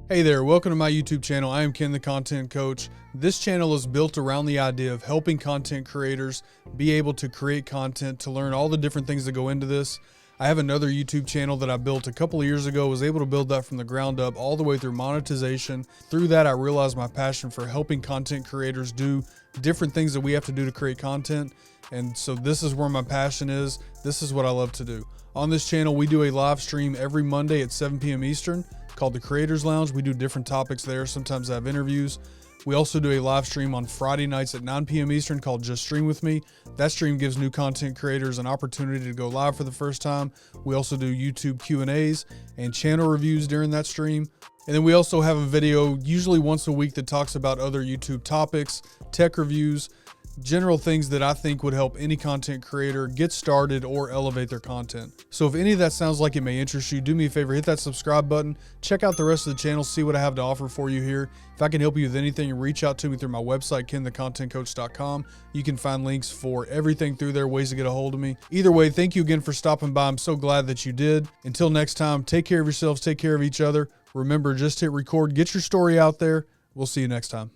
Hey there, welcome to my YouTube channel. I am Ken, the Content Coach. This channel is built around the idea of helping content creators be able to create content, to learn all the different things that go into this. I have another YouTube channel that I built a couple of years ago, was able to build that from the ground up all the way through monetization. Through that, I realized my passion for helping content creators do different things that we have to do to create content. And so this is where my passion is. This is what I love to do. On this channel, we do a live stream every Monday at 7 p.m. Eastern called the Creators Lounge. We do different topics there. Sometimes I have interviews. We also do a live stream on Friday nights at 9 p.m. Eastern called Just Stream With Me. That stream gives new content creators an opportunity to go live for the first time. We also do YouTube Q&As and channel reviews during that stream. And then we also have a video usually once a week that talks about other YouTube topics, tech reviews, general things that I think would help any content creator get started or elevate their content. So if any of that sounds like it may interest you, do me a favor, hit that subscribe button, check out the rest of the channel, see what I have to offer for you here. If I can help you with anything, reach out to me through my website, kenthecontentcoach.com. You can find links for everything through there, ways to get a hold of me. Either way, thank you again for stopping by. I'm so glad that you did. Until next time, take care of yourselves, take care of each other. Remember, just hit record, get your story out there. We'll see you next time.